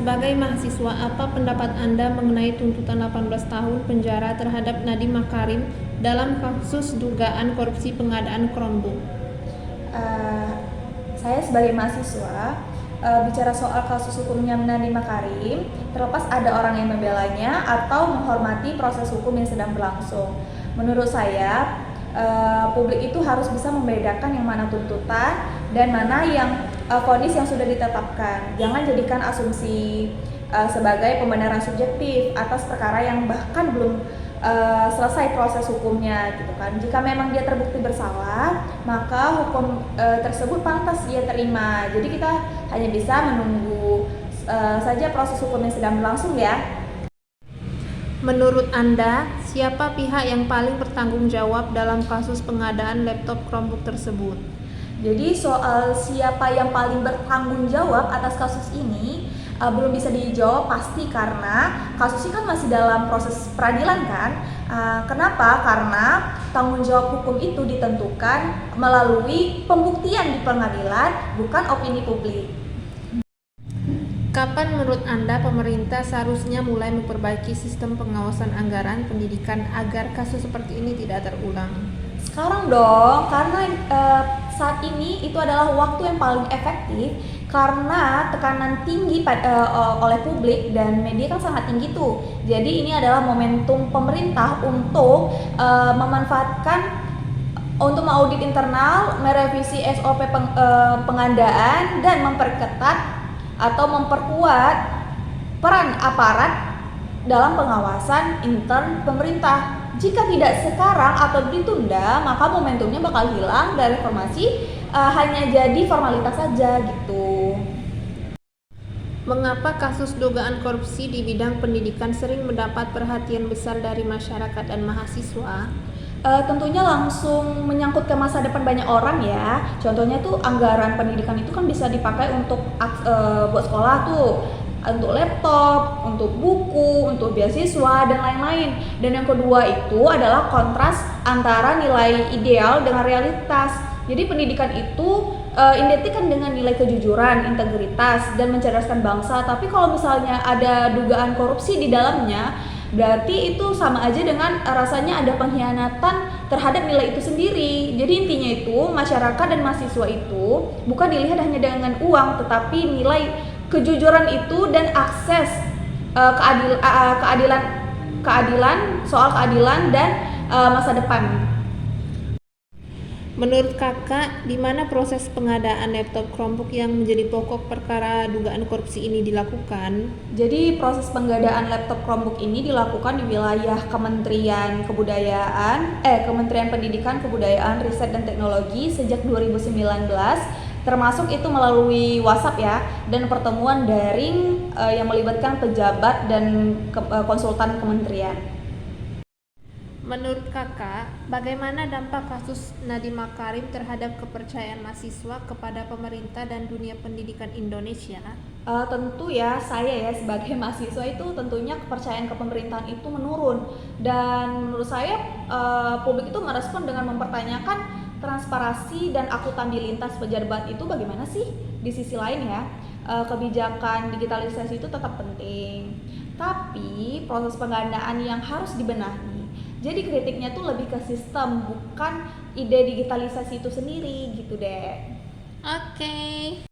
sebagai mahasiswa, apa pendapat Anda mengenai tuntutan 18 tahun penjara terhadap Nadiem Makarim dalam kasus dugaan korupsi pengadaan Chromebook? Uh, saya sebagai mahasiswa bicara soal kasus hukumnya Nadiem Makarim, terlepas ada orang yang membelanya atau menghormati proses hukum yang sedang berlangsung. Menurut saya, publik itu harus bisa membedakan yang mana tuntutan dan mana yang vonis yang sudah ditetapkan. Jangan jadikan asumsi sebagai pembenaran subjektif atas perkara yang bahkan belum selesai proses hukumnya gitu kan. Jika memang dia terbukti bersalah, maka hukum tersebut pantas dia terima. Jadi kita hanya bisa menunggu saja proses hukum yang sedang berlangsung ya. Menurut Anda, siapa pihak yang paling bertanggung jawab dalam kasus pengadaan laptop Chromebook tersebut? Jadi soal siapa yang paling bertanggung jawab atas kasus ini belum bisa dijawab pasti karena kasus ini kan masih dalam proses peradilan kan. Kenapa? Karena tanggung jawab hukum itu ditentukan melalui pembuktian di pengadilan, bukan opini publik. Kapan menurut Anda pemerintah seharusnya mulai memperbaiki sistem pengawasan anggaran pendidikan agar kasus seperti ini tidak terulang? Sekarang dong, karena saat ini itu adalah waktu yang paling efektif karena tekanan tinggi oleh publik dan media kan sangat tinggi tuh. Jadi ini adalah momentum pemerintah untuk memanfaatkan untuk mengaudit internal, merevisi SOP pengadaan dan memperketat atau memperkuat peran aparat dalam pengawasan intern pemerintah. Jika tidak sekarang atau ditunda, maka momentumnya bakal hilang dan reformasi hanya jadi formalitas saja gitu. Mengapa kasus dugaan korupsi di bidang pendidikan sering mendapat perhatian besar dari masyarakat dan mahasiswa? Tentunya langsung menyangkut ke masa depan banyak orang ya. Contohnya tuh anggaran pendidikan itu kan bisa dipakai untuk buat sekolah tuh, untuk laptop, untuk buku, untuk beasiswa dan lain-lain. Dan yang kedua itu adalah kontras antara nilai ideal dengan realitas. Jadi pendidikan itu identikan dengan nilai kejujuran, integritas, dan mencerdaskan bangsa. Tapi kalau misalnya ada dugaan korupsi di dalamnya, berarti itu sama aja dengan rasanya ada pengkhianatan terhadap nilai itu sendiri. Jadi intinya itu masyarakat dan mahasiswa itu bukan dilihat hanya dengan uang, tetapi nilai kejujuran itu dan akses keadilan soal keadilan dan masa depan. Menurut Kakak, di mana proses pengadaan laptop Chromebook yang menjadi pokok perkara dugaan korupsi ini dilakukan? Jadi proses pengadaan laptop Chromebook ini dilakukan di wilayah Kementerian Kementerian Pendidikan, Kebudayaan, Riset dan Teknologi sejak 2019, termasuk itu melalui WhatsApp ya, dan pertemuan daring yang melibatkan pejabat dan konsultan kementerian. Menurut Kakak, bagaimana dampak kasus Nadiem Makarim terhadap kepercayaan mahasiswa kepada pemerintah dan dunia pendidikan Indonesia? Tentu ya, saya ya sebagai mahasiswa itu tentunya kepercayaan ke pemerintahan itu menurun. Dan menurut saya publik itu merespon dengan mempertanyakan transparansi dan akuntabilitas pejabat itu bagaimana sih. Di sisi lain ya, kebijakan digitalisasi itu tetap penting. Tapi proses pengadaan yang harus dibenahi. Jadi kritiknya tuh lebih ke sistem, bukan ide digitalisasi itu sendiri gitu deh. Oke.